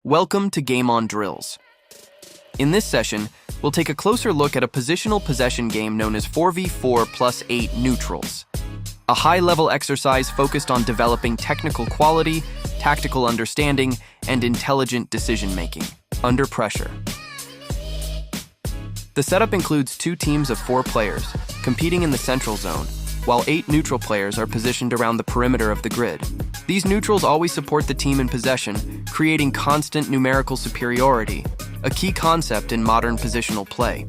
Welcome to Game On Drills. In this session, we'll take a closer look at a positional possession game known as 4v4 plus 8 neutrals. A high-level exercise focused on developing technical quality, tactical understanding, and intelligent decision-making under pressure. The setup includes 2 teams of 4 players, competing in the central zone, while 8 neutral players are positioned around the perimeter of the grid. These neutrals always support the team in possession, creating constant numerical superiority, a key concept in modern positional play.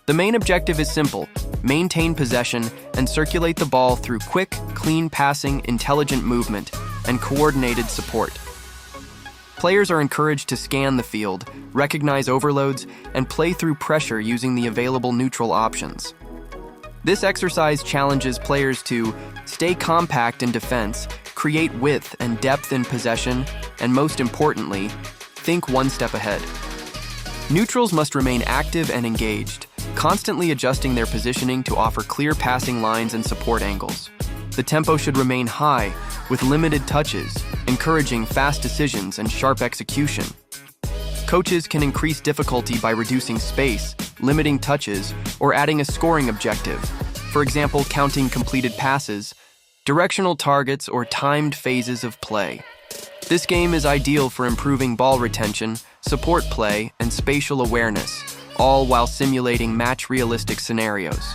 The main objective is simple: maintain possession and circulate the ball through quick, clean passing, intelligent movement, and coordinated support. Players are encouraged to scan the field, recognize overloads, and play through pressure using the available neutral options. This exercise challenges players to stay compact in defense, create width and depth in possession, and most importantly, think one step ahead. Neutrals must remain active and engaged, constantly adjusting their positioning to offer clear passing lines and support angles. The tempo should remain high, with limited touches, encouraging fast decisions and sharp execution. Coaches can increase difficulty by reducing space, limiting touches, or adding a scoring objective, for example, counting completed passes, directional targets, or timed phases of play. This game is ideal for improving ball retention, support play, and spatial awareness, all while simulating match-realistic scenarios.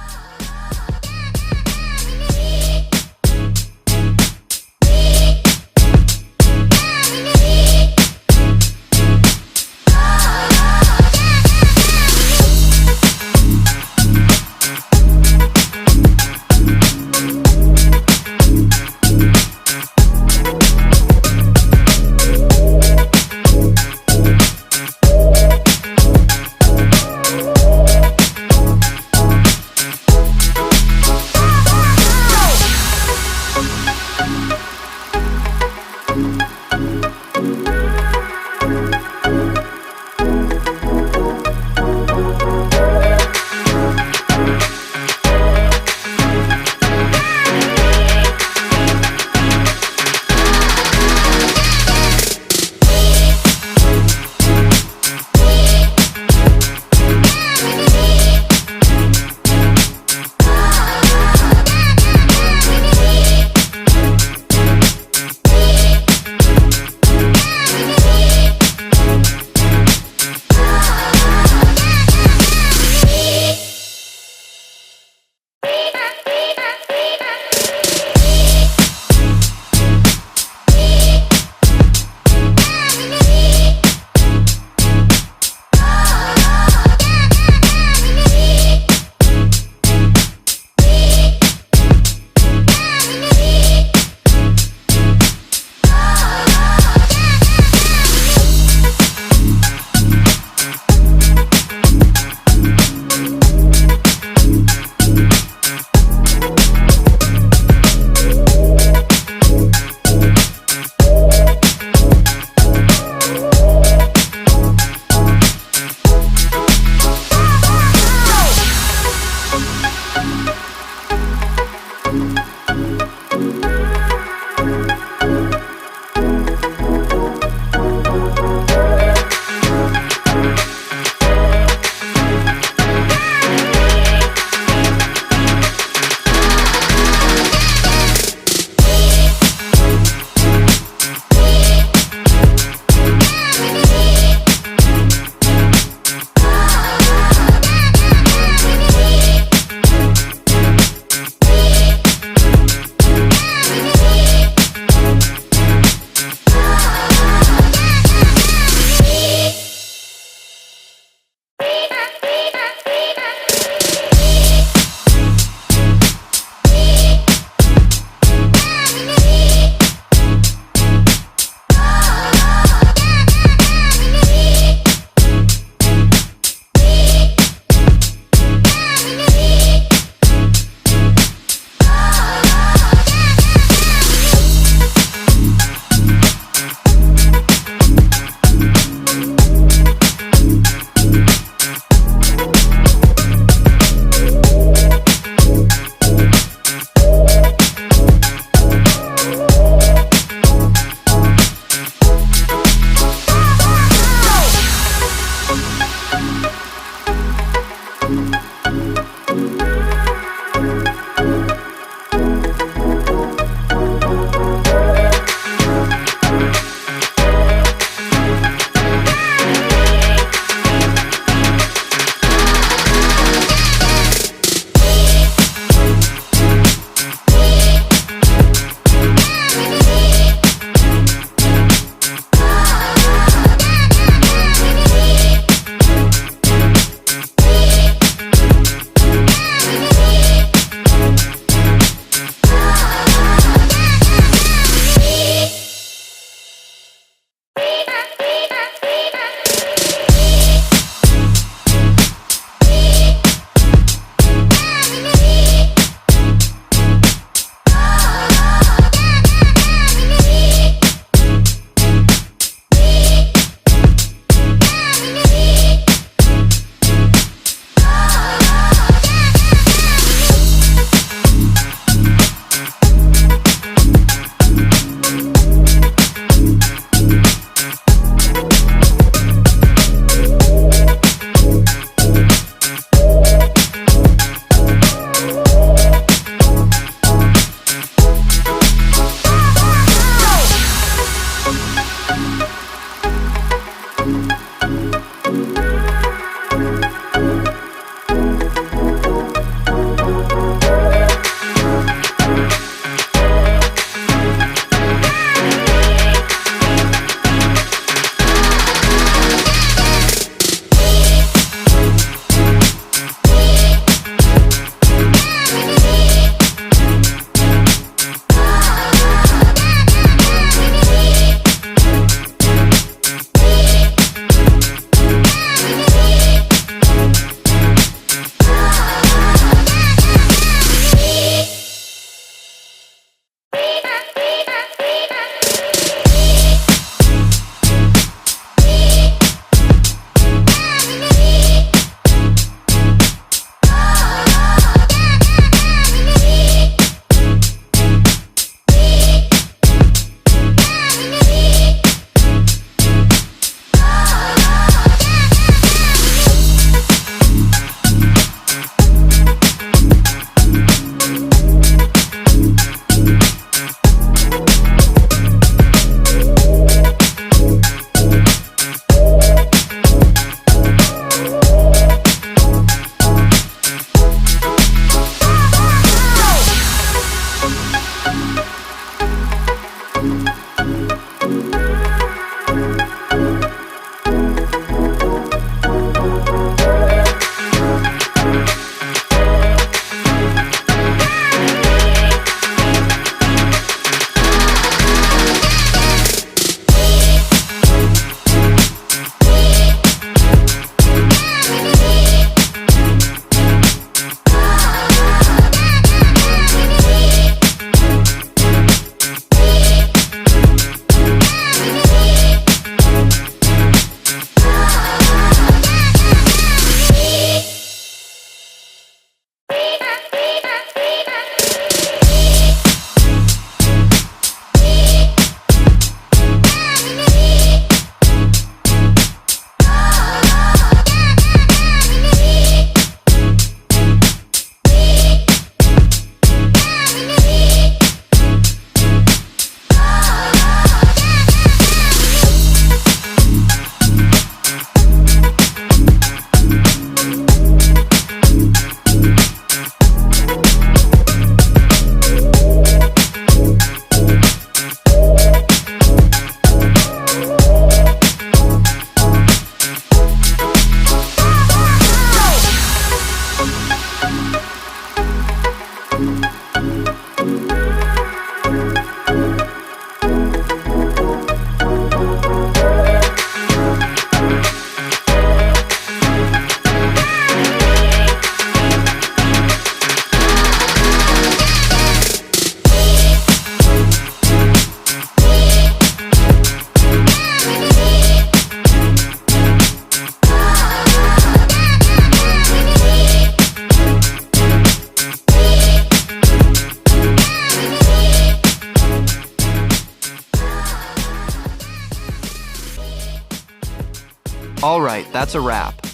Alright, that's a wrap.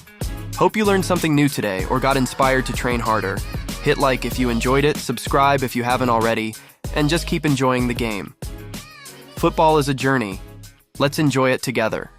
Hope you learned something new today or got inspired to train harder. Hit like if you enjoyed it, subscribe if you haven't already, and just keep enjoying the game. Football is a journey. Let's enjoy it together.